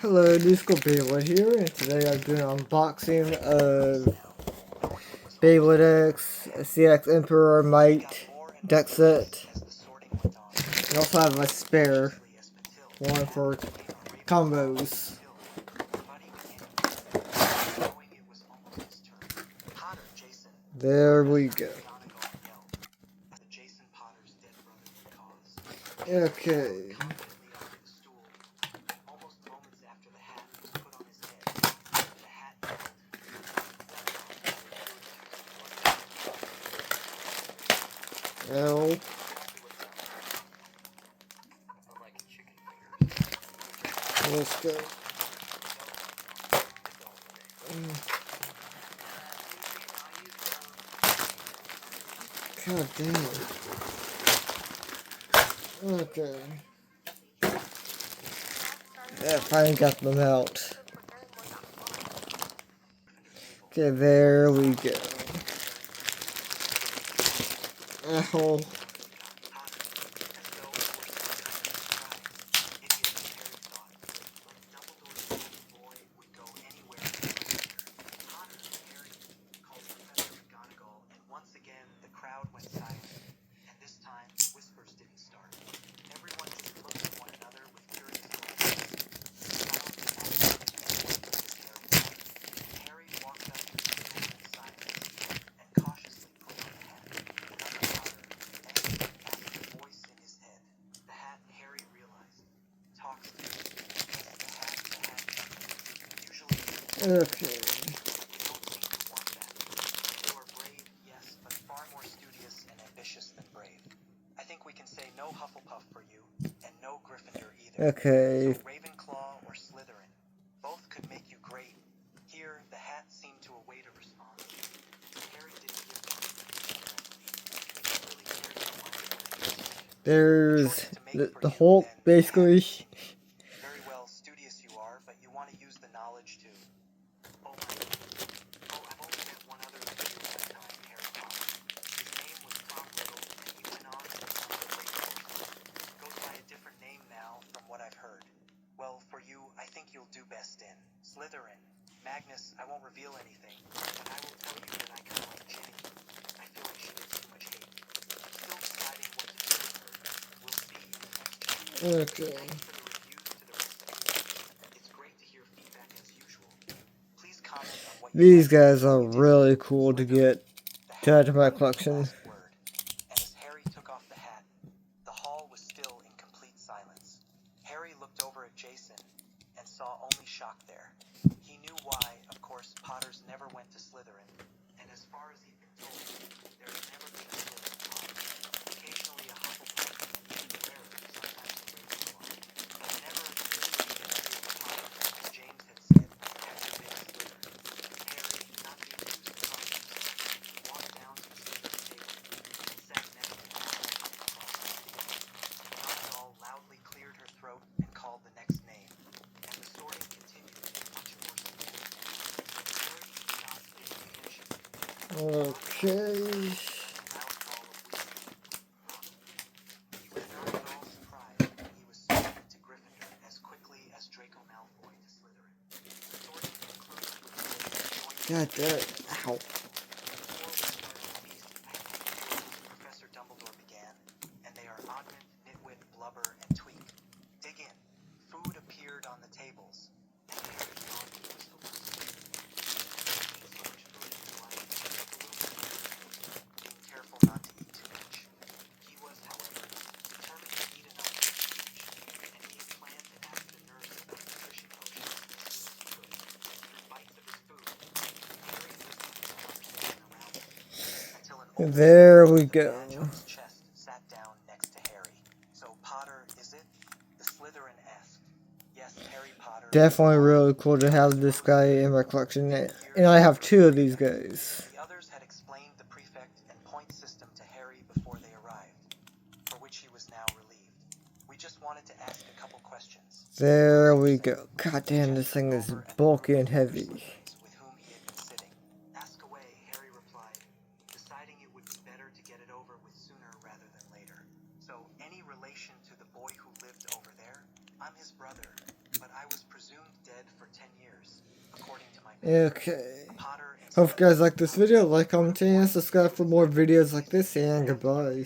Hello, Disco Beyblade here, and today I'm doing an unboxing of Beyblade X, CX EmperorMight deck set. I also have my spare one for combos. There we go. Okay. Well, let's go. God damn. Okay. Yeah, finally got them out. Okay, there we go. Ow. Okay. Okay. Ravenclaw or Slytherin. Both could make you great. Here, the hat seemed to await a response. Harry didn't give There's the Hulk, basically. Very well, studious you are, but you want to use the knowledge to... Oh, I've only met one other than you at a time, Harry Potter. His name was Tom Riddle, and he went on to become a great sorcerer. Goes by a different name now, from what I've heard. Well, for you, I think you'll do best in Slytherin. Magnus, I won't reveal anything, but I will tell you that I kind of like Ginny. I feel like she gets too much hate. I'm still deciding what to do with her. We'll see in the next chapter. Okay. Thanks for the reviews to the rest of you. It's great to hear feedback as usual. Please comment on what These guys are really cool to get to add to my collection. And as Harry took off the hat, the hall was still in complete silence. Harry looked over at Jason and saw only shock there. He knew why, of course, Potters never went to Slytherin, and as far as he'd been told, there had never been a Slytherin Potter. Occasionally a Hufflepuff, and even rarer, sometimes a Ravenclaw. But never a Potter, as James had said, had been a Slytherin. Harry, not being too surprised, walked down to the Slytherin table and sat next to McGonagall loudly cleared her throat and called the next name, and the sorting continued much more smoothly. Harry did not pay attention. Okay. He was not at all surprised when he was sorted into Gryffindor as quickly as Draco Malfoy to Slytherin. The sorting concluded with the God damn it. Ow. Professor Dumbledore began, and they are Oddment, Nitwit, Blubber, and Tweak. Dig in. Food appeared on the tables, and Harry thought it was delicious. So much food in his life, he took a little bit of everything, being careful not to eat too much. He was, however, determined to eat enough to teach, and he had planned to ask the nurse about nutrition potions as soon as he could. Through bites of his food, Harry listened to the conversation around him, until an old There we go. badge on his chest sat down next to Harry. So Potter, is it? The Slytherin asked. Yes, Harry Potter. Definitely really cool to have this guy in my collection. And I have two of these guys. The others had explained the prefect and point system to Harry before they arrived, for which he was now relieved. We just wanted to ask a couple questions. There we go. God damn, this thing is bulky and heavy. With whom he had been sitting. Ask away, Harry replied, deciding it would be better to get it over with sooner rather than later. So, any relation to the boy who lived over there? I'm his brother, but I was presumed for 10 years, according to my mentor. Okay. Potter Hope you guys like this video. Like, comment, and subscribe for more videos like this, and goodbye.